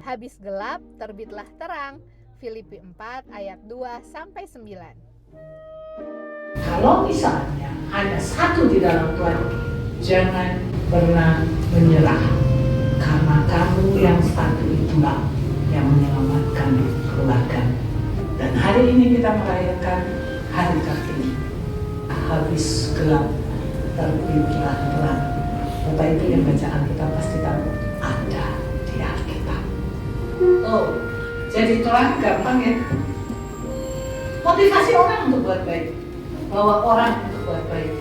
Habis gelap, terbitlah terang. Filipi 4 ayat 2-9. Kalau misalnya ada satu di dalam Tuhan, jangan pernah menyerah. Karena kamu yang satu itulah yang menyelamatkan keluarga. Dan hari ini kita merayakan hari Kartini. Habis gelap, terbitlah terang. Bapak Ibu yang bacaan kita pasti tahu ada di Alkitab. Oh, jadi terang gampang ya. Motivasi orang untuk buat baik, bawa orang untuk buat baik.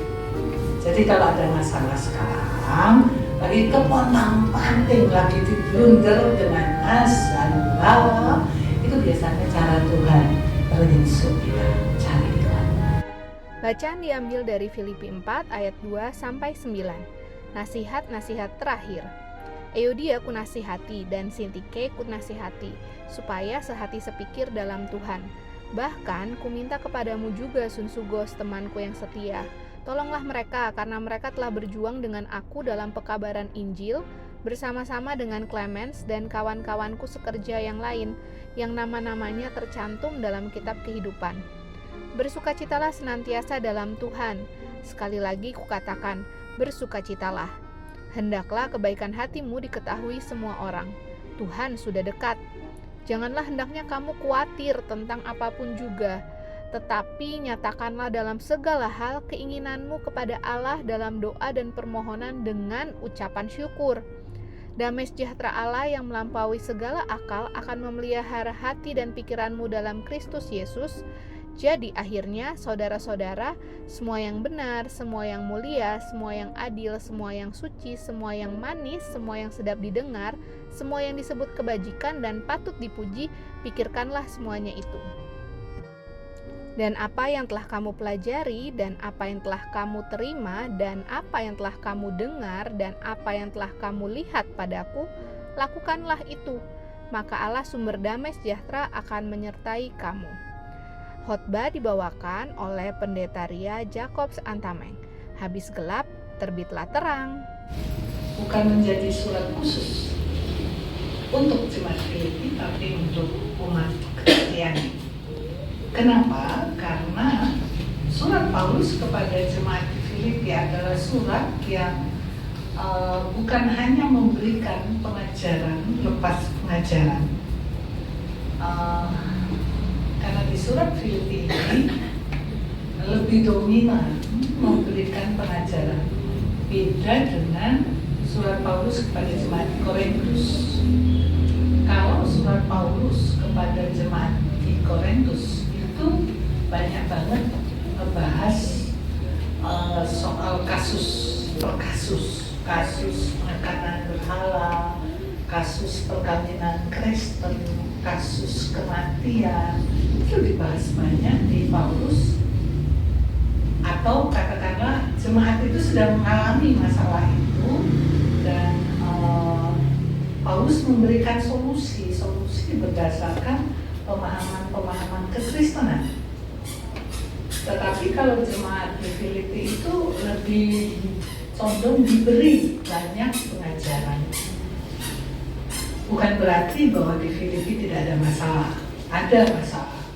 Jadi kalau ada masalah sekarang, lagi kepontang-panting, lagi diblunder dengan masalah, itu biasanya cara Tuhan berinstruksi kita cari Tuhan. Bacaan diambil dari Filipi 4 ayat 2-9. Nasihat-nasihat terakhir. Euodia kunasihati dan Sintike kunasihati, supaya sehati sepikir dalam Tuhan. Bahkan kuminta kepadamu juga Sunsugos, temanku yang setia. Tolonglah mereka, karena mereka telah berjuang dengan aku dalam pekabaran Injil, bersama-sama dengan Clemens dan kawan-kawanku sekerja yang lain, yang nama-namanya tercantum dalam kitab kehidupan. Bersukacitalah senantiasa dalam Tuhan. Sekali lagi kukatakan, bersukacitalah. Hendaklah kebaikan hatimu diketahui semua orang. Tuhan sudah dekat. Janganlah hendaknya kamu khawatir tentang apapun juga, tetapi nyatakanlah dalam segala hal keinginanmu kepada Allah dalam doa dan permohonan dengan ucapan syukur. Damai sejahtera Allah yang melampaui segala akal akan memelihara hati dan pikiranmu dalam Kristus Yesus. Jadi akhirnya, saudara-saudara, semua yang benar, semua yang mulia, semua yang adil, semua yang suci, semua yang manis, semua yang sedap didengar, semua yang disebut kebajikan dan patut dipuji, pikirkanlah semuanya itu. Dan apa yang telah kamu pelajari, dan apa yang telah kamu terima, dan apa yang telah kamu dengar, dan apa yang telah kamu lihat padaku, lakukanlah itu. Maka Allah sumber damai sejahtera akan menyertai kamu. Khotbah dibawakan oleh Pendeta Ria Jacobs Antameng. Habis gelap, terbitlah terang. Bukan menjadi surat khusus untuk jemaat Filipi, tapi untuk umat Kristiani. Kenapa? Karena surat Paulus kepada jemaat Filipi adalah surat yang bukan hanya memberikan pengajaran lepas pengajaran. Karena di surat Filipi ini lebih dominan memberikan pengajaran, beda dengan surat Paulus kepada jemaat Korintus. Kalau surat Paulus kepada jemaat di Korintus itu banyak banget membahas soal kasus per kasus penekanan berhala, kasus perkawinan Kristen, kasus kematian, itu dibahas banyak di Paulus. Atau katakanlah jemaat itu sedang mengalami masalah itu, dan Paulus memberikan solusi berdasarkan pemahaman kekristenan. Tetapi kalau jemaat di Filipi itu lebih condong diberi banyak pengajaran. Bukan berarti bahwa di Filipi tidak ada masalah,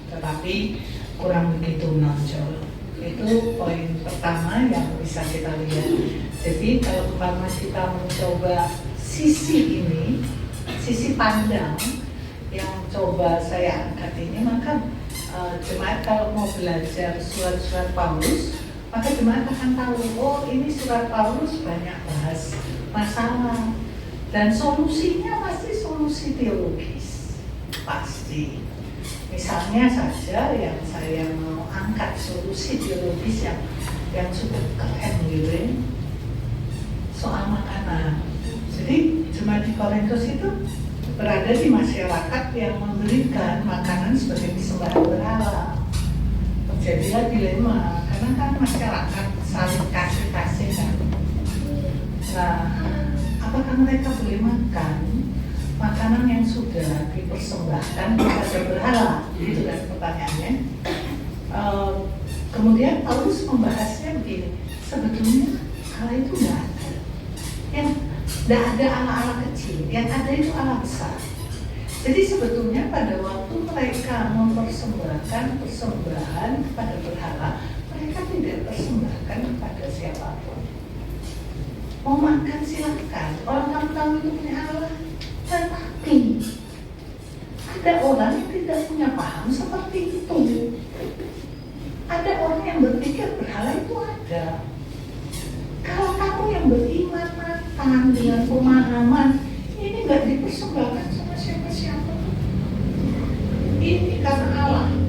tetapi kurang begitu menonjol. Itu poin pertama yang bisa kita lihat. Jadi kalau umpama kita mencoba sisi ini, sisi pandang yang coba saya angkat ini, maka jemaat kalau mau belajar surat-surat Paulus, maka jemaat akan tahu, oh ini surat Paulus banyak bahas masalah, dan solusinya pasti solusi teologis, pasti. Misalnya saja yang saya mau angkat solusi teologis yang cukup keren gitu, soal makanan. Jadi jemaat di Korintus itu berada di masyarakat yang memberikan makanan sebagai persembahan berhala. Terjadilah dilema, karena kan masyarakat saling kasih-kasih kan. Nah, apakah mereka boleh makan makanan yang sudah dipersembahkan kepada berhala? Itu kan pertanyaannya. Kemudian Paulus membahasnya begini, sebetulnya Allah itu nggak ada. Yang tidak ada Allah-Allah kecil, yang ada itu Allah besar. Jadi sebetulnya pada waktu mereka mempersembahkan persembahan kepada berhala, mereka tidak persembahkan kepada siapapun. Mau makan silakan, orang kamu tahu itu punya Allah. Tetapi ada orang yang tidak punya paham seperti itu. Ada orang yang berpikir berhala itu ada. Kalau kamu yang beriman matang dengan pemahaman, ini nggak dipersembahkan sama siapa-siapa. Ini karena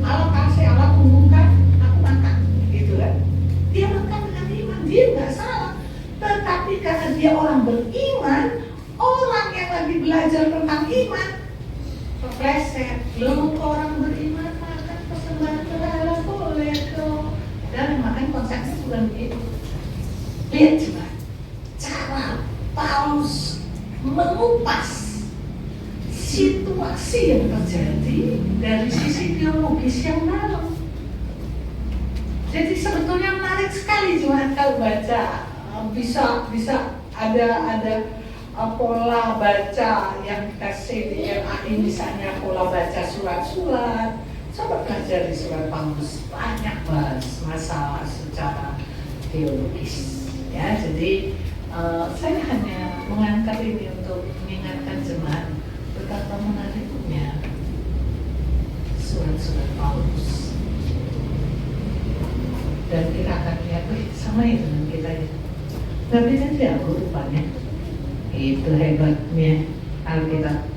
Allah kasih, Allah tumbuhkan, aku makan, gitu kan? Dia makan dengan iman, dia nggak salah. Tetapi karena dia orang beriman, orang yang lagi belajar tentang iman, kepleset. Lu orang beriman makan persembahan berhala boleh dong. Dan makanya konsepnya bukan begitu. Lihat juga cara Paulus mengupas situasi yang terjadi dari sisi teologis yang dalam. Jadi sebetulnya menarik sekali cuma kalau baca bisa ada pola baca yang dikasih di RAI, misalnya pola baca surat-surat. Coba belajar di surat Paulus, banyak bahas masalah secara teologis. Ya, jadi saya hanya mengangkat ini untuk mengingatkan jemaat betapa menariknya surat-surat Paulus. Dan kita akan lihat, sama ya dengan kita ya. Nggak beda jauh rupanya. Itu hebatnya Alkitab.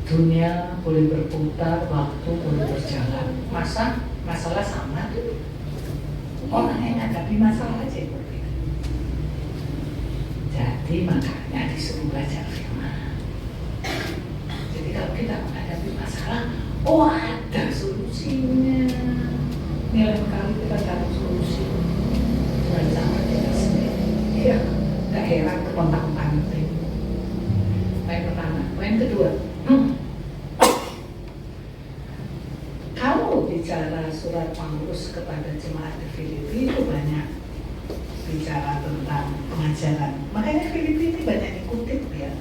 Dunia boleh berputar, waktu boleh berjalan. Masalah sama tuh. Orang yang menghadapi masalah aja yang berbeda. Jadi makanya disuruh belajar firman. Jadi kalau kita menghadapi masalah, ada solusinya. Ini lain kali kita cari solusi. Bukan sama kita sendiri. Iya, gak heran kekontak-kontak. Poin pertama. Poin kedua. Kalau bicara surat Paulus kepada jemaat di Filipi itu banyak bicara tentang pengajaran. Makanya Filipi ini banyak dikutip ya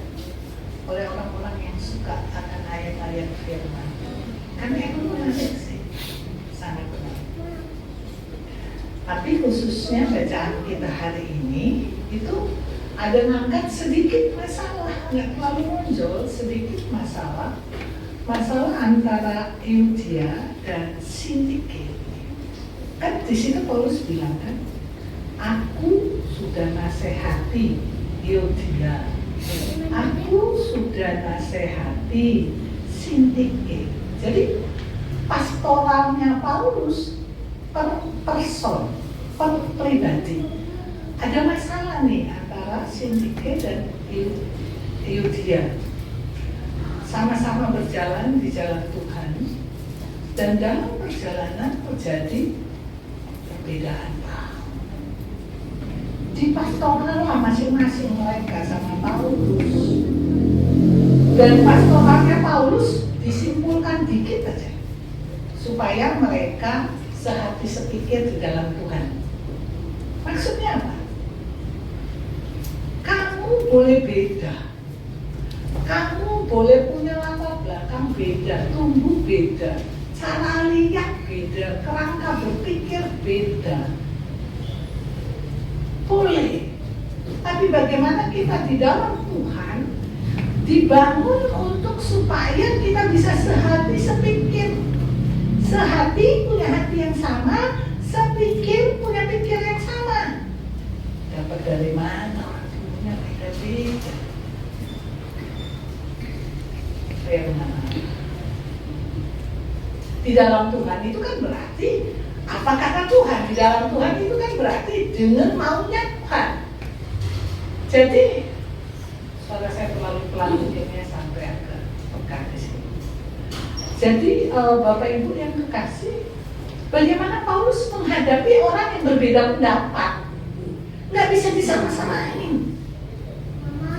oleh orang-orang yang suka akan ayat-ayat firman. Karena itu menarik sih, sangat menarik. Tapi khususnya bacaan kita hari ini itu ada ngangkat sedikit masalah, nggak terlalu muncul, sedikit masalah antara Euodia dan Sintike. Kan di situ Paulus bilang kan, aku sudah nasihati Euodia, aku sudah nasihati Sintike. Jadi pastoralnya Paulus per person, per pribadi. Ada masalah nih antara Sintike dan Euodia. Sama-sama berjalan di jalan Tuhan, dan dalam perjalanan terjadi perbedaan paham. Di pastoral masing-masing mereka sama Paulus, dan pastoralnya Paulus disimpulkan dikit aja supaya mereka sehati sepikir di dalam Tuhan. Maksudnya apa? Kamu boleh beda, kamu boleh punya latar belakang beda, tumbuh beda, cara lihat beda, kerangka berpikir beda. Boleh. Tapi bagaimana kita di dalam Tuhan dibangun untuk supaya kita bisa sehati sepikir. Sehati punya hati yang sama, sepikir punya pikir yang sama. Dapat dari mana? Punya beda-beda. Di dalam Tuhan itu kan berarti apa kata Tuhan? Di dalam Tuhan itu kan berarti dengan maunya Tuhan. Jadi suara saya terlalu pelan mungkinnya sampai agak peka di sini. Jadi Bapak Ibu yang kekasih, bagaimana Paulus menghadapi orang yang berbeda pendapat? Nggak bisa disama-samain.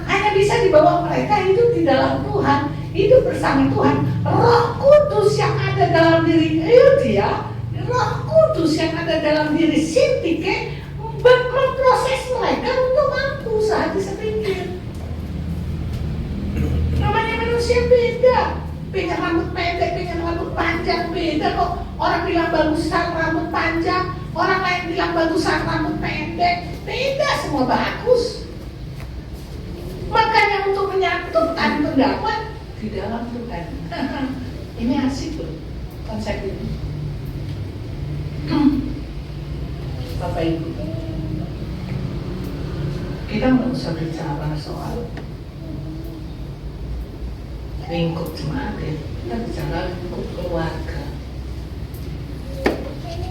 Hanya bisa dibawa mereka hidup di dalam Tuhan, hidup bersama Tuhan. Roh Kudus yang ada dalam diri Euodia, Roh Kudus yang ada dalam diri Sintike memproses mereka untuk mampu sehati sepikir. Namanya manusia beda. Pengen rambut pendek, pengen rambut panjang, beda kok. Orang bilang bagusan rambut panjang, orang lain bilang bagusan rambut pendek, beda, semua bagus. Makanya untuk menyatukan pendapat di dalam Tuhan. Ini asik loh konsep ini. Bapak Ibu, kita nggak usah bicara soal lingkup jemaat ya, kita bicara lingkup keluarga.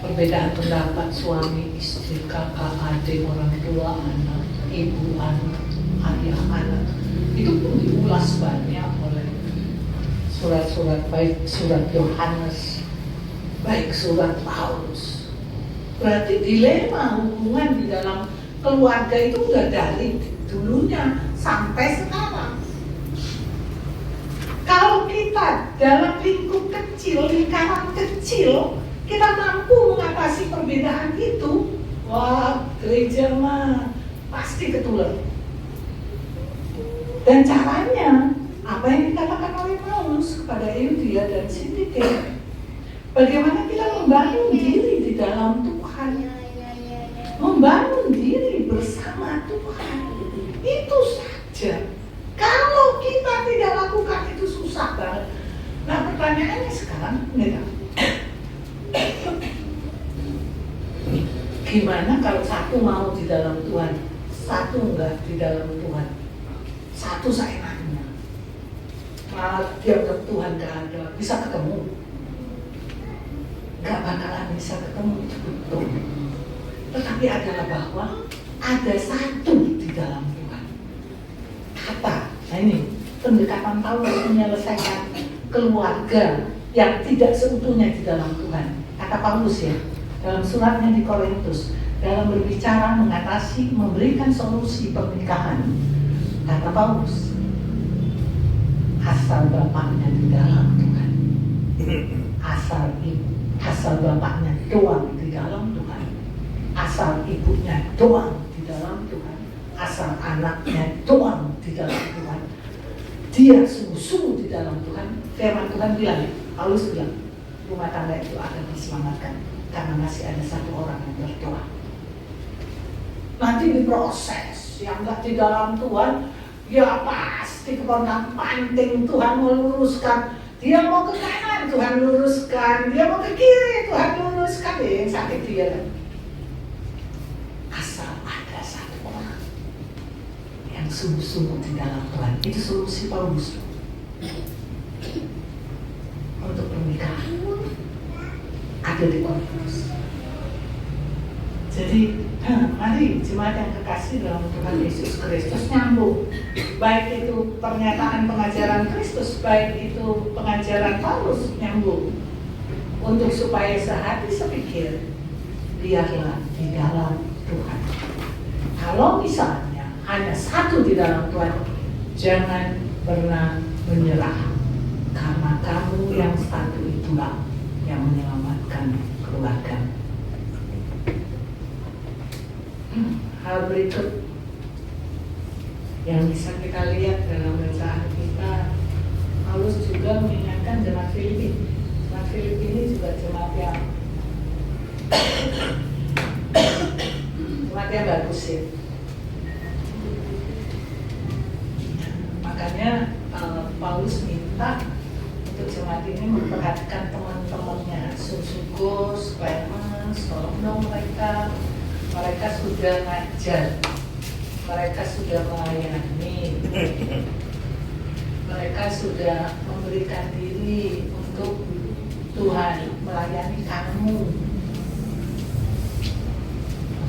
Perbedaan pendapat suami, istri, kakak, adik, orang tua, anak, ibu, anak, ayah, anak, itu pun diulas banyak oleh surat-surat, baik surat Yohanes, baik surat Paulus. Berarti dilema hubungan di dalam keluarga itu udah dari dulunya sampai sekarang. Kalau kita dalam lingkup kecil, lingkaran kecil, kita mampu mengatasi perbedaan itu, wah, gereja mah pasti ketular. Dan caranya, apa yang dikatakan oleh Paulus kepada Euodia dan Sintike, bagaimana kita membangun diri di dalam Tuhan, membangun diri bersama Tuhan, itu saja. Kalau kita tidak lakukan itu susah banget. Nah, pertanyaannya sekarang, gimana kalau satu mau di dalam Tuhan, satu enggak di dalam Tuhan, satu seenaknya, malah dia ke Tuhan gak ada, bisa ketemu, gak bakalan bisa ketemu, itu betul. Tetapi adalah bahwa ada satu di dalam Tuhan. Kata, nah ini pendekatan Paulus menyelesaikan keluarga yang tidak seutuhnya di dalam Tuhan. Kata Paulus ya, dalam suratnya di Korintus, dalam berbicara mengatasi, memberikan solusi pernikahan. Kata Paulus, asal bapaknya di dalam Tuhan, asal bapaknya doang di dalam Tuhan, asal ibunya doang di dalam Tuhan, asal anaknya doang di dalam Tuhan, dia sungguh-sungguh di dalam Tuhan. Firman Tuhan bilang, Paulus bilang, rumah tangga itu akan diselamatkan karena masih ada satu orang yang berdoa. Nanti diproses, yang enggak di dalam Tuhan, ya pasti kepontang panting, Tuhan meluruskan. Dia mau ke kanan, Tuhan luruskan. Dia mau ke kiri, Tuhan luruskan. Yang sakit dia kan. Asal ada satu orang yang sungguh-sungguh di dalam Tuhan, itu solusi Paulus untuk pernikahan. Ada di Korintus. Jadi, mari jemaat yang kekasih dalam Tuhan Yesus Kristus nyambung. Baik itu pernyataan pengajaran Kristus, baik itu pengajaran Paulus nyambung. Untuk supaya sehati sepikir, biarlah di dalam Tuhan. Kalau misalnya hanya satu di dalam Tuhan, jangan pernah menyerah. Karena kamu yang satu itulah yang menyelamatkan keluarga. Hal berikut yang bisa kita lihat dalam bacaan kita, Paulus juga mengingatkan jemaat Filipi. Jemaat Filipi ini juga jemaat yang bagus ya. Makanya Paulus minta untuk jemaat ini memperhatikan teman-temannya, Susugos, Clemens, tolong dong mereka sudah ngajar, mereka sudah melayani, mereka sudah memberikan diri untuk Tuhan, melayani kamu.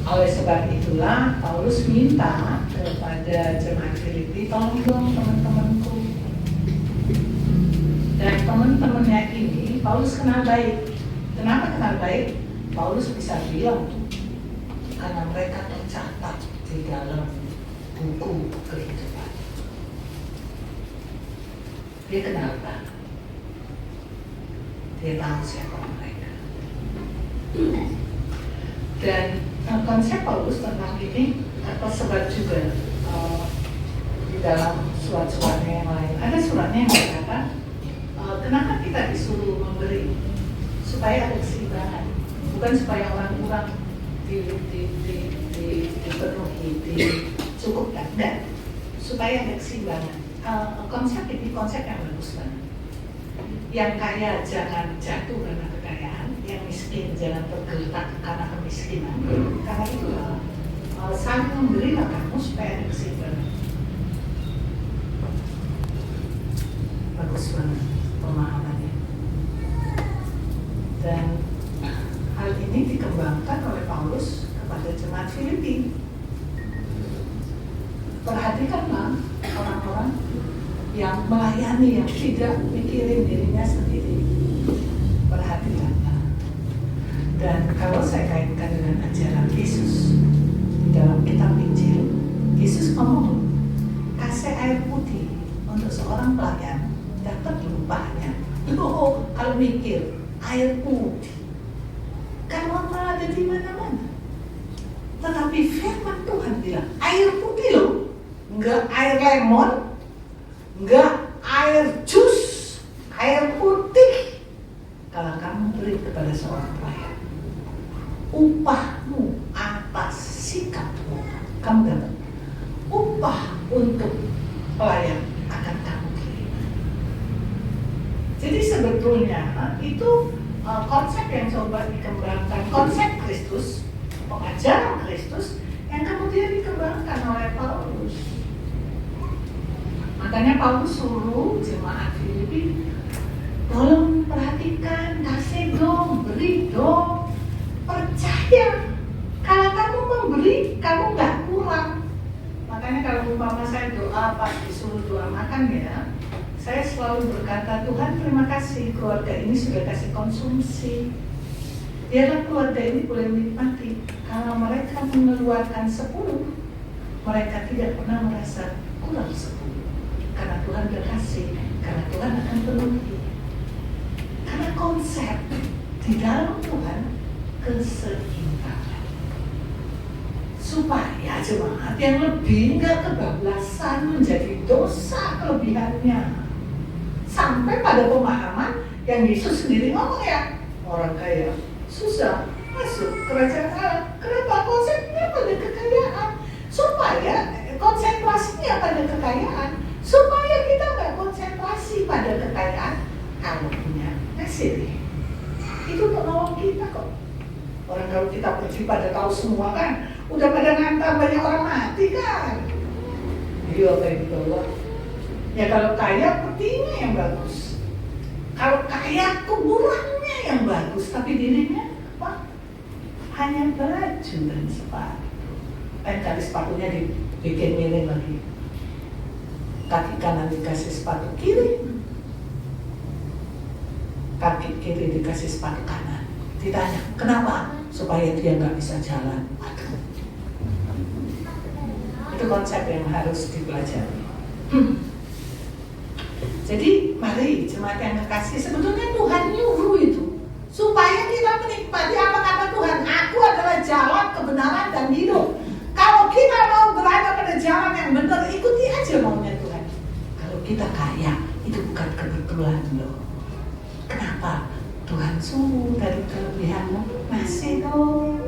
Oleh sebab itulah Paulus minta kepada jemaat Filipi, tolong dong teman-temanku. Dan teman-temannya ini Paulus kenal baik. Kenapa kenal baik? Paulus bisa bilang tuh, karena mereka tercatat di dalam buku kehidupan. Dia kenal banget. Dia tahu siapa mereka. Dan konsep Paulus tentang ini tersebar juga di dalam surat-suratnya yang lain. Ada suratnya yang mengatakan kita disuruh memberi supaya ada keseimbangan, bukan supaya orang kurang dipenuhi, dicukupkan, enggak, supaya ada keseimbangan. Konsep ini konsep yang bagus banget. Yang kaya jangan jatuh karena kekayaan, yang miskin jangan tergeletak karena kemiskinan. Karena itu saling memberilah kamu supaya ada keseimbangan. Bagus banget pemahamannya. Dan hal ini dikembangkan oleh Paulus kepada jemaat Filipi. Perhatikanlah orang-orang yang melayani, yang tidak mikirin dirinya sendiri. Perhatikanlah. Dan kalau saya kaitkan dengan ajaran Yesus di dalam kitab Injil, Yesus ngomong, kasih air putih untuk seorang pelayan dapat upahnya. Loh, kalau mikir air putih, kan normal ada di mana-mana. Tetapi firman Tuhan bilang air putih loh, enggak air lemon, enggak air jus, air putih. Kalau kamu beri kepada seorang pelayan, upahmu atas sikapmu, kamu dapat upah untuk pelayan akan kamu kirim. Jadi sebetulnya itu konsep yang coba dikembangkan, konsep Kristus, pengajaran Kristus yang kemudian dikembangkan oleh Paulus. Makanya Paulus suruh jemaat Filipi, tolong perhatikan, kasih dong, beri dong, percaya. Kalau kamu memberi, kamu nggak kurang. Makanya kalau umpama saya doa pas disuruh doa makan ya, saya selalu berkata, Tuhan terima kasih keluarga ini sudah kasih konsumsi. Biarlah keluarga ini boleh menikmati. Kalau mereka mengeluarkan 10, mereka tidak pernah merasa kurang 10. Karena Tuhan berkasih, karena Tuhan akan penuhi. Karena konsep di dalam Tuhan keseimbangan. Supaya jemaat yang lebih nggak kebablasan menjadi dosa kelebihannya. Sampai pada pemahaman yang Yesus sendiri ngomong ya, orang kaya susah masuk kerajaan Allah. Kenapa? Konsepnya pada kekayaan. Supaya konsentrasinya pada kekayaan. Supaya kita nggak konsentrasi pada kekayaan. Kalau punya ngasih, itu penolong kita kok. Orang kalau kita pergi pada tahu semua kan, udah pada ngantar banyak orang mati kan. Iya kayak gitu loh. Ya kalau kaya petinya yang bagus. Kalau kaya kuburannya yang bagus, tapi dirinya apa? Hanya baju dan sepatu. Kali sepatunya dibikin miring lagi. Kaki kanan dikasih sepatu kiri, kaki kiri dikasih sepatu kanan. Ditanya, kenapa? Supaya dia nggak bisa jalan. Aduh. Itu konsep yang harus dipelajari. Jadi mari jemaat yang kekasih, sebetulnya Tuhan nyuruh itu supaya kita menikmati apa kata Tuhan. Aku adalah jalan, kebenaran, dan hidup. Kalau kita mau berada pada jalan yang benar, ikuti aja maunya Tuhan. Kalau kita kaya, itu bukan kebetulan loh. Kenapa? Tuhan suruh dari kelebihanmu, masih dong.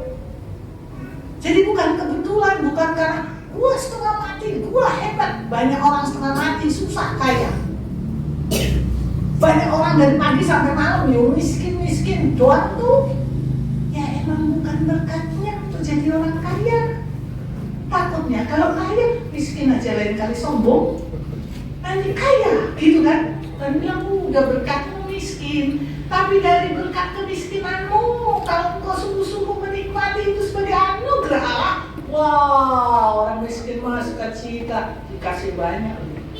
Jadi bukan kebetulan, bukan karena gua setengah mati, gua hebat. Banyak orang setengah mati, susah kaya. Banyak orang dari pagi sampai malam ya miskin doang tuh. Ya emang bukan berkatnya untuk jadi orang kaya. Takutnya kalau kaya miskin aja lain kali sombong, nanti kaya gitu kan. Dan bilang udah berkatmu miskin, tapi dari berkat kemiskinanmu kalau engkau sungguh-sungguh menikmati itu sebagai anugerah, wah orang miskin mah suka cita dikasih banyak.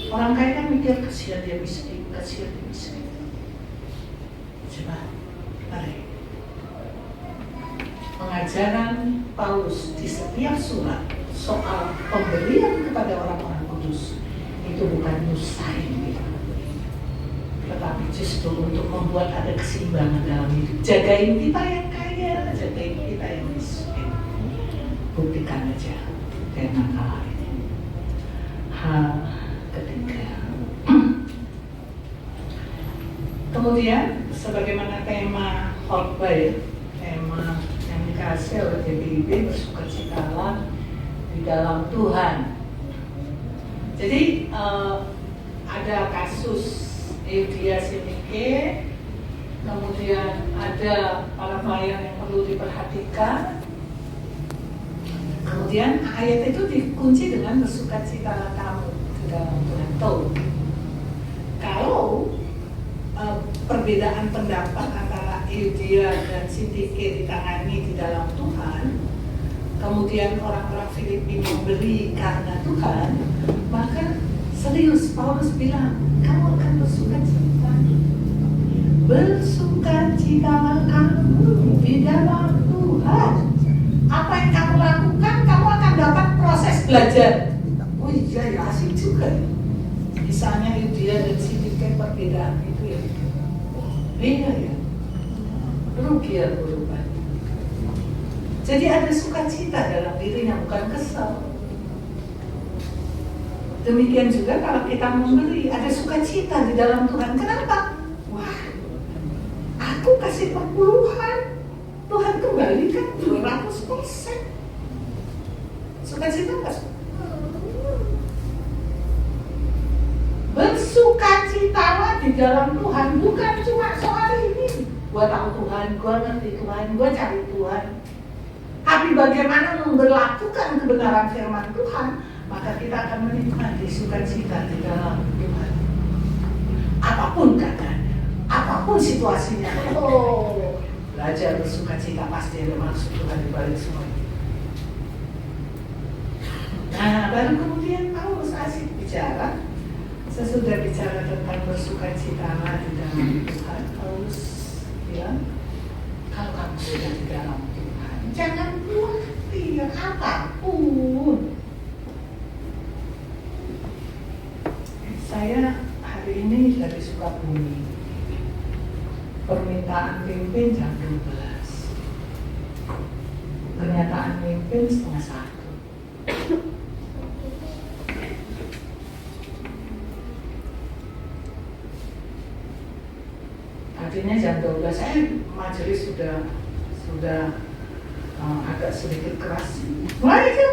Orang kaya kan mikir kasihan dia miskin, kasihan dia miskin. Coba, mari. Pengajaran Paulus di setiap surat soal pemberian kepada orang-orang kudus itu bukan nyusahin kita, tetapi justru untuk membuat ada keseimbangan dalam hidup. Jagain kita yang kaya, jagain kita yang miskin. Buktikan aja tema kali ini. Hal ketiga, Kemudian sebagaimana tema khotbah ya, tema yang dikasih oleh GBIB, bersukacitalah di dalam Tuhan. Jadi ada kasus Euodia Sinike, kemudian ada para pelayan yang perlu diperhatikan. Kemudian ayat itu dikunci dengan bersukacitalah kamu di dalam Tuhan. Tuh, kalau perbedaan pendapat antara Euodia dan Sinike ditangani di dalam Tuhan, kemudian orang-orang Filipi memberi karena Tuhan, maka serius Paulus bilang, kamu akan bersukacita. Bersukacitalah kamu di dalam Tuhan. Apa yang kamu lakukan, kamu akan dapat proses belajar. Oh iya ya, asik juga. Misalnya Euodia dan Sinike perbedaan itu ya. Beda ya. Rugi ya berubah. Jadi ada sukacita dalam dirinya, bukan kesal. Demikian juga kalau kita memberi, ada sukacita di dalam Tuhan. Kenapa? Wah, aku kasih perpuluhan, Tuhan kembalikan 200%. Sukacita nggak? Bersukacitalah di dalam Tuhan, bukan cuma soal ini. Gua tahu Tuhan, gua ngerti Tuhan, gua cari Tuhan. Tapi bagaimana memberlakukan kebenaran firman Tuhan, maka kita akan menikmati sukacita di dalam Tuhan. Apapun keadaannya, apapun situasinya, oh, belajar bersukacita, pasti ada maksud Tuhan di balik semua. Nah, baru kemudian Paulus asik bicara. Sesudah bicara tentang bersukacita di dalam Tuhan, Paulus bilang, kalau kamu sudah di dalam Tuhan, jangan khawatir apapun. Saya hari ini dari Sukabumi, permintaan pimpin jam 12, kenyataan pimpin 12:30. Artinya jam 12 saya majelis sudah agak sedikit keras. Mulai aja.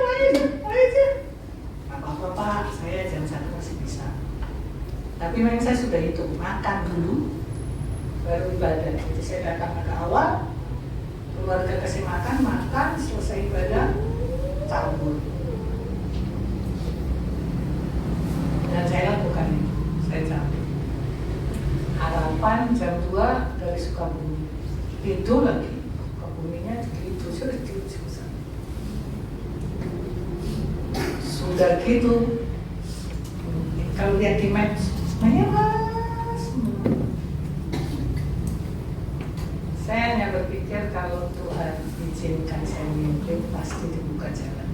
Apa-apa Pak, saya jam 1 masih bisa. Tapi memang saya sudah hitung, makan dulu baru ibadah. Jadi saya datang ke awal, keluarga kasih makan, selesai ibadah, cabut. Dan saya lakukan itu, saya cabut. Harapan jam 2 dari Sukabumi, itu lagi Sukabuminya gitu, sudah gitu. Kalau lihat di map, semuanya mas. Saya hanya berpikir kalau Tuhan izinkan saya memimpin, pasti dibuka jalan.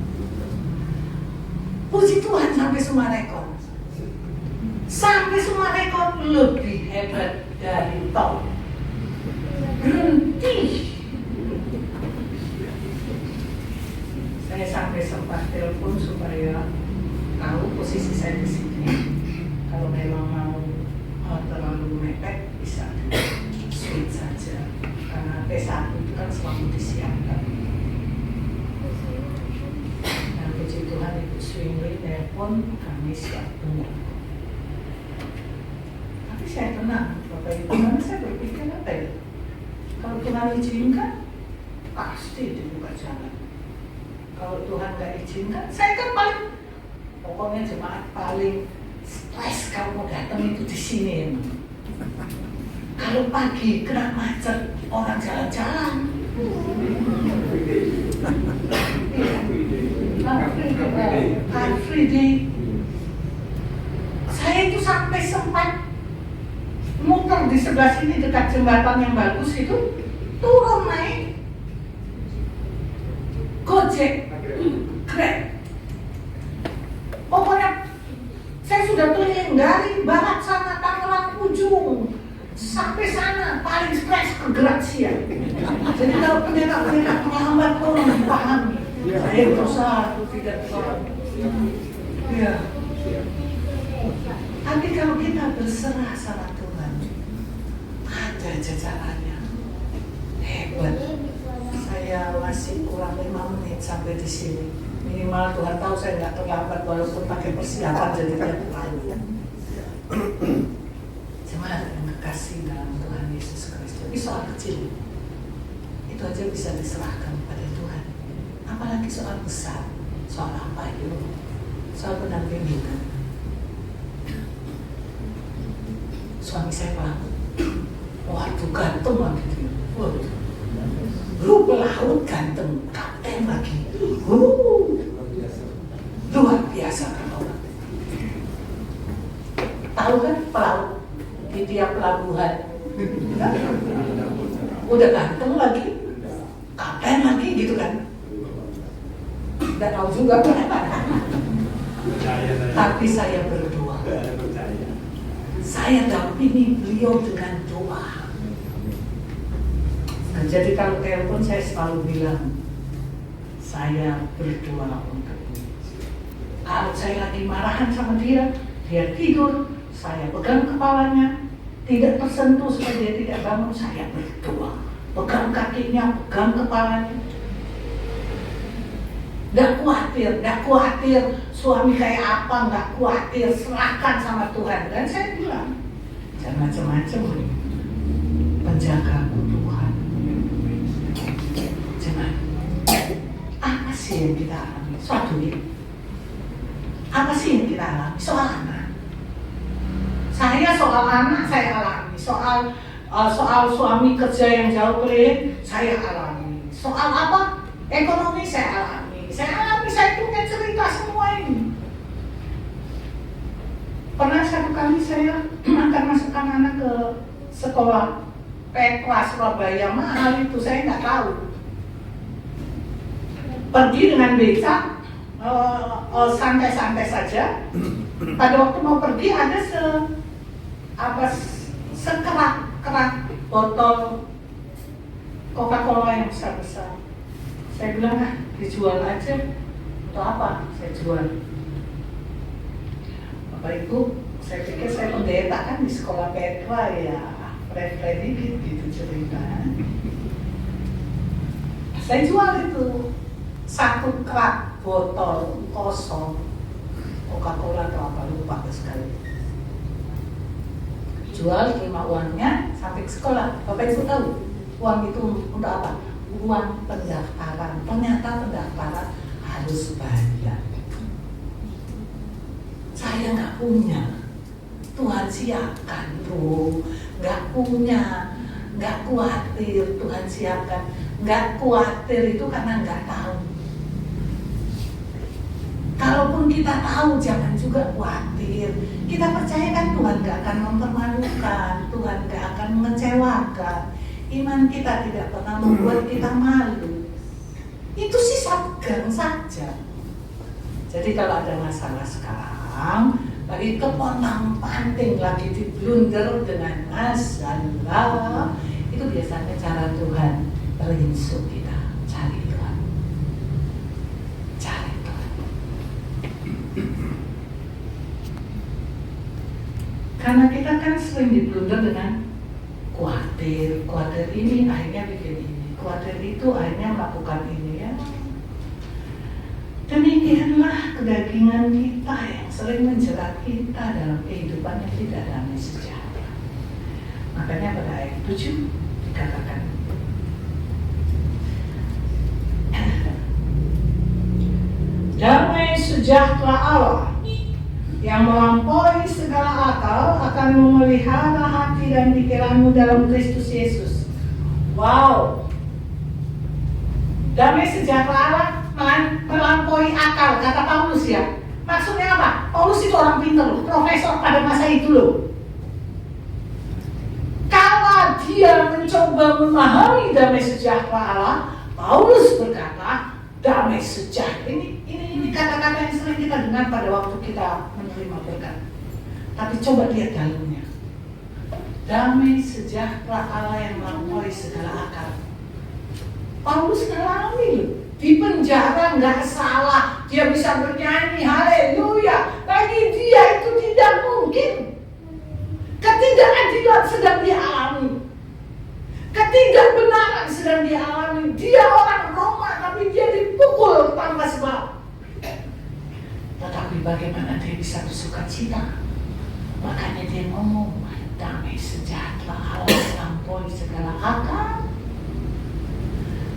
Puji Tuhan sampai Sumarekon. Sampai Sumarekon lebih hebat dari tol. Berhenti. Saya sampai sempat telepon supaya tahu posisi saya di sini. Kalau memang mau terlalu mepet bisa switch saja. Karena P1 itu kan selalu disiapkan. Dan puji Tuhan Ibu Swingli telepon, kami siap tunggu. Tapi saya tenang, Bapak Ibu, karena saya berpikir apa ya? Kalau Tuhan izinkan, pasti dibuka jalan. Kalau Tuhan nggak izinkan, saya kan paling, pokoknya jemaat paling stres kalau mau datang itu di sini. Kalau pagi kena macet, orang jalan-jalan. Car Free Day. Saya itu sampai sempat muter di sebelah sini dekat jembatan yang bagus itu, turun naik Gojek, Grab. Pokoknya saya sudah keliling dari barat sana, Tangerang ujung sampai sana, paling stres ke Grazia. Jadi kalau pendeta-pendeta menghambat tolong dipahami. Saya berusaha untuk tidak paham. Ya. Tapi kalau kita berserah sama Tuhan, ada jajarannya. Hebat. Saya masih kurang 5 menit sampai di sini. Minimal Tuhan tahu saya nggak terlambat walaupun pakai persiapan jadi tiap kali. Jemaat yang kekasih dalam Tuhan Yesus Kristus. Ini soal kecil. Itu aja bisa diserahkan pada Tuhan. Apalagi soal besar. Soal apa itu? Soal pendampingan. Suami saya pelaut. Waduh, ganteng lagi dia. Waduh. Lu pelaut ganteng, kapten lagi. Luar biasa kan orang. Tahu kan pelaut di tiap pelabuhan. Udah ganteng lagi, kapten lagi gitu kan. Nggak tahu juga bagaimana. Tapi saya berdoa. Saya dampingi beliau dengan doa. Nah, jadi kalau telepon saya selalu bilang, saya berdoa untuk dia. Kalau saya lagi marahan sama dia, dia tidur, saya pegang kepalanya, tidak tersentuh supaya dia tidak bangun, saya berdoa. Pegang kakinya, pegang kepalanya. Gak khawatir suami kayak apa, gak khawatir, serahkan sama Tuhan. Dan saya bilang, jangan macam-macam, penjagaku Tuhan. Jangan, apa sih yang kita alami? Soal duit. Apa sih yang kita alami? Soal anak. Saya soal anak saya alami. Soal suami kerja yang jauh keliling, saya alami. Soal apa? Ekonomi saya alami. Saya punya cerita semua ini. Pernah satu kali saya akan masukkan anak ke sekolah PK Surabaya, mahal itu, saya nggak tahu. Pergi dengan becak, santai-santai saja. Pada waktu mau pergi ada sekerak botol Coca-Cola yang besar-besar. Saya bilang, dijual aja. Untuk apa? Saya jual. Bapak Ibu, saya pikir saya pendeta kan di sekolah Petra ya, pre dikit gitu cerita. Saya jual itu 1 kerak botol kosong Coca-Cola atau apa, lupa sekali. Jual, terima uangnya, sampai ke sekolah. Bapak Ibu tahu uang itu untuk apa? Uang pendaftaran. Ternyata pendaftaran harus bayar. Saya nggak punya. Tuhan siapkan, bro. Nggak punya, nggak khawatir. Tuhan siapkan. Nggak khawatir itu karena nggak tahu. Kalaupun kita tahu, jangan juga khawatir. Kita percaya kan Tuhan nggak akan mempermalukan, Tuhan nggak akan mengecewakan. Iman kita tidak pernah membuat kita malu. Itu sih pegang saja. Jadi kalau ada masalah sekarang, lagi kepontang-panting, lagi diblunder dengan masalah, itu biasanya cara Tuhan merinsu kita. Cari Tuhan. Cari Tuhan. Karena kita kan sering diblunder dengan khawatir ini akhirnya bikin ini, khawatir itu akhirnya melakukan ini ya. Demikianlah kedagingan kita yang sering menjerat kita dalam kehidupan yang tidak damai sejahtera. Makanya pada ayat 7 dikatakan, damai sejahtera Allah yang melampaui segala akal akan memelihara hati dan pikiranmu dalam Kristus Yesus. Wow. Damai sejahtera Allah melampaui akal, kata Paulus ya. Maksudnya apa? Paulus itu orang pintar, profesor pada masa itu loh. Kalau dia mencoba memahami damai sejahtera Allah, Paulus berkata, damai sejahtera ini kata-kata yang sering kita dengar pada waktu kita menerima berkat. Tapi coba lihat dalamnya. Damai sejahtera Allah yang melampaui segala akal. Paulus ngalami loh. Di penjara nggak salah, dia bisa bernyanyi haleluya. Bagi dia itu tidak mungkin. Ketidakadilan sedang dialami. Ketidakbenaran sedang dialami. Dia orang Roma tapi dia dipukul tanpa sebab. Tetapi bagaimana dia bisa bersuka cita? Makanya dia ngomong, damai sejahtera Allah melampaui segala akal.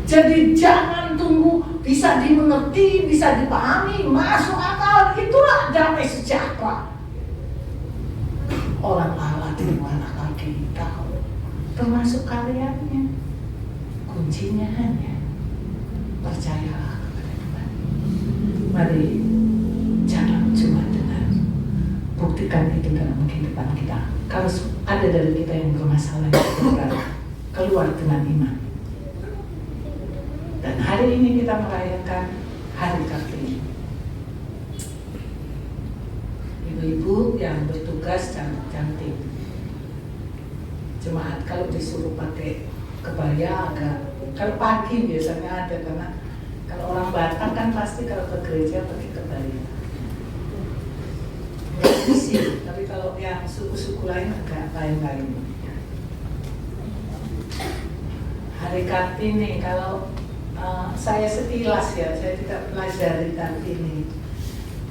Jadi jangan tunggu bisa dimengerti, bisa dipahami, masuk akal. Itulah damai sejahtera. Orang Allah di luar akal kita, termasuk karyanya. Kuncinya hanya percayalah kepada Tuhan. Mari jangan cuma dengar, buktikan itu dalam kehidupan kita. Kalau ada dari kita yang bermasalah, keluar dengan iman. Dan hari ini kita merayakan Hari Kartini. Ibu-ibu yang bertugas cantik. Jemaat kalau disuruh pakai kebaya agak, kalau pagi biasanya ada, karena kalau orang Batak kan pasti kalau ke gereja pakai kebaya. Sih, tapi kalau yang suku-suku lain agak lain-lain. Hari Kartini, kalau saya sekilas ya, saya tidak pelajari Kartini.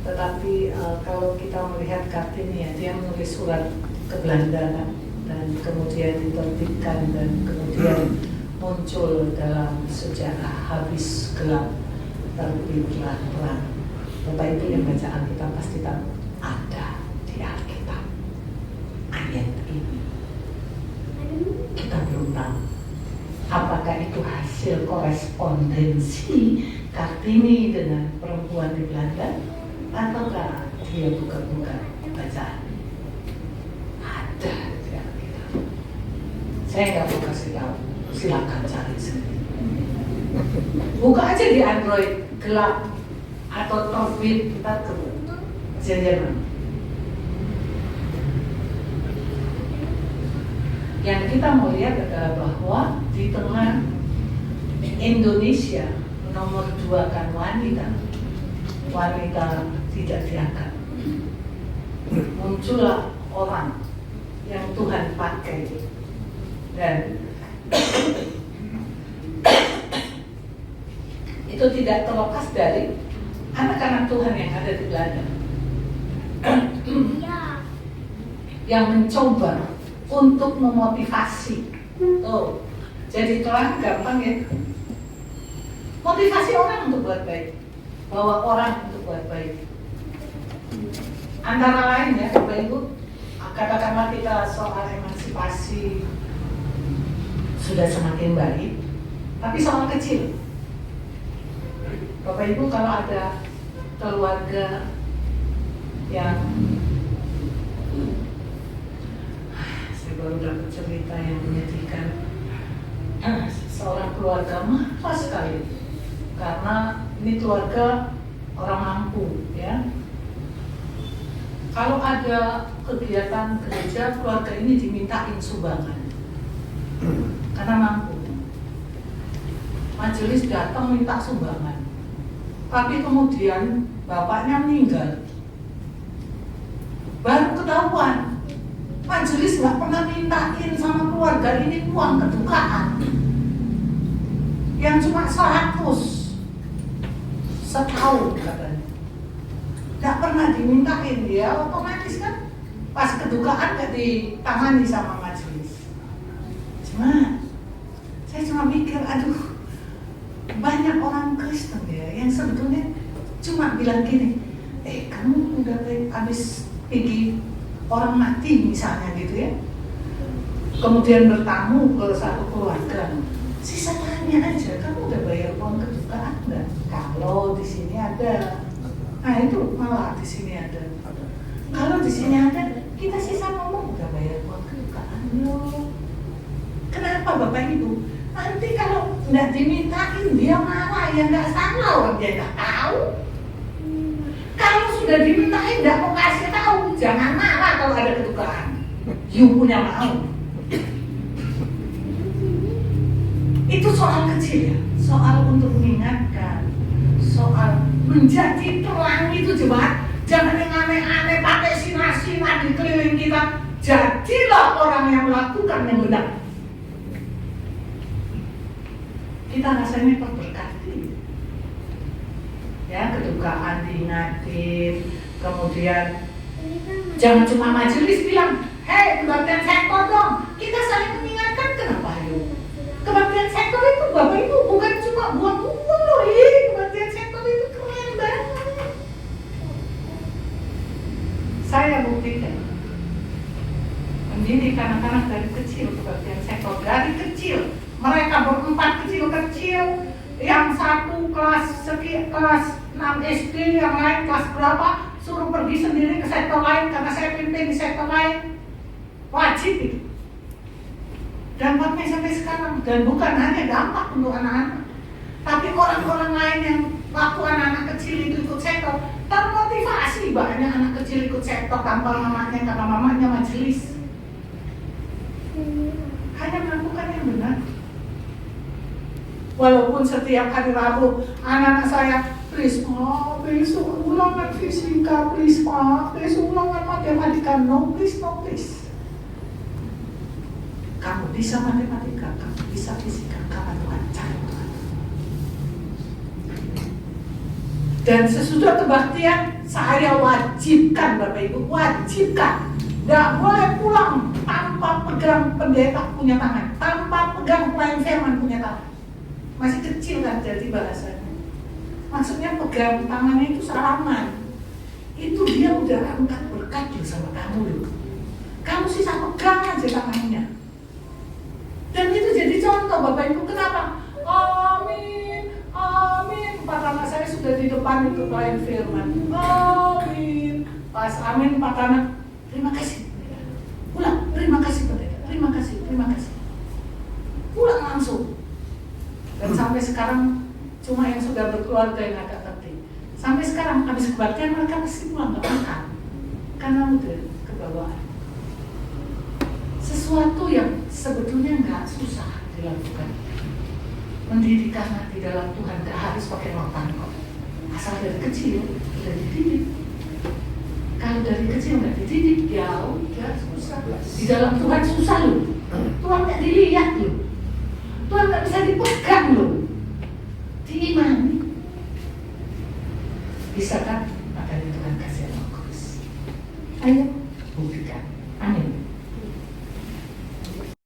Tetapi kalau kita melihat Kartini ya, dia menulis surat ke Belanda dan kemudian diterbitkan dan kemudian muncul dalam sejarah habis gelap terbitlah terang. Bapak Ibu yang baca Alkitab pasti tahu ada di Alkitab ayat ini. Kita belum tahu apakah itu hasil korespondensi Kartini dengan perempuan di Belanda ataukah dia buka-buka bacaan. Ada di Alkitab. Saya nggak mau kasih tahu, silakan cari sendiri. Buka aja di Android gelap atau Tobit, kita ke Jerman. Yang kita mau lihat adalah bahwa di tengah Indonesia nomor 2 kan wanita tidak diangkat. Muncullah orang yang Tuhan pakai dan itu tidak terlepas dari anak-anak Tuhan yang ada di Belanda yang mencoba untuk memotivasi. Jadi terang gampang ya, motivasi orang untuk buat baik, bawa orang untuk buat baik. Antara lain ya Bapak Ibu, katakanlah kita soal emansipasi sudah semakin baik, tapi soal kecil. Bapak Ibu kalau ada keluarga yang, saya baru dapat cerita yang menyedihkan, seorang keluarga mahal sekali karena ini keluarga orang mampu ya. Kalau ada kegiatan gereja, keluarga ini dimintain sumbangan karena mampu. Majelis datang minta sumbangan, tapi kemudian bapaknya meninggal. Baru ketahuan, majelis nggak pernah mintain sama keluarga ini uang kedukaan yang cuma 100 setahun katanya. Nggak pernah dimintain, dia otomatis kan pas kedukaan nggak ditangani sama majelis. Saya cuma mikir, aduh, banyak orang Kristen ya yang sebetulnya cuma bilang gini, kamu udah habis pergi orang mati misalnya gitu ya, kemudian bertamu ke satu keluarga, sisa tanya aja, kamu udah bayar uang kedukaan nggak? Kalau di sini ada, nah itu malah di sini ada. Kalau di sini ada, kita sisa ngomong udah bayar uang kedukaan loh. Kenapa Bapak Ibu? Nanti kalau nggak dimintain dia marah, ya nggak salah, orang dia nggak tahu. Kalau sudah dimintain nggak mau kasih tahu, jangan marah kalau ada kedukaan. You punya mau. Itu soal kecil ya, soal untuk mengingatkan, soal menjadi terang itu jemaat. Jangan yang aneh-aneh pakai sinar-sinar di keliling kita. Jadilah orang yang melakukan yang benar. kita rasanya terberkati. Ya, kedukaan diingatin, kemudian jangan cuma majelis bilang, hei kebaktian sektor dong, kita saling mengingatkan. Kenapa yuk? Kebaktian sektor itu Bapak Ibu bukan cuma buat umum loh, kebaktian sektor itu keren banget. Saya buktikan mendidik anak-anak dari kecil kebaktian sektor, dari kecil. Mereka berempat kecil-kecil, yang satu kelas 6 SD, yang lain kelas berapa, suruh pergi sendiri ke sektor lain karena saya pimpin di sektor lain. Wajib itu. Dampaknya sampai sekarang, dan bukan hanya dampak untuk anak-anak, tapi orang-orang lain yang waktu anak-anak kecil itu ikut sektor termotivasi. Banyak anak kecil ikut sektor tanpa mamanya, karena mamanya majelis. Hanya melakukan yang benar. Walaupun setiap hari Rabu anak-anak saya, please Pak, besok ulangan fisika, please Pak, besok ulangan matematika, no please, no please. Kamu bisa matematika, kamu bisa fisika, kapan Tuhan cari Tuhan. Dan sesudah kebaktian, saya wajibkan Bapak Ibu, wajibkan. Nggak boleh pulang tanpa pegang pendeta punya tangan, tanpa pegang pelayan firman punya tangan. Masih kecil kan jadi bahasanya. Maksudnya pegang tangannya itu salaman. Itu dia udah angkat berkat sama kamu loh. Kamu sisa pegang aja tangannya. Dan itu jadi contoh Bapak Ibu. Kenapa? Amin, amin. Empat anak saya sudah di depan itu pelayan firman. Amin. Pas amin, empat anak, terima kasih. Pulang, terima kasih pendeta. Terima kasih, terima kasih. Pulang langsung. Dan sampai sekarang cuma yang sudah berkeluarga yang agak ngerti. Sampai sekarang habis kebaktian mereka mesti pulang nggak makan karena udah kebawaan. Sesuatu yang sebetulnya nggak susah dilakukan. Mendidik anak di dalam Tuhan nggak harus pakai rotan kok. Asal dari kecil udah dididik. Kalau dari kecil nggak dididik, ya udah susah. Di dalam Tuhan susah loh. Tuhan nggak dilihat loh. Tuhan nggak bisa dipegang loh. Diimani. Bisa kan?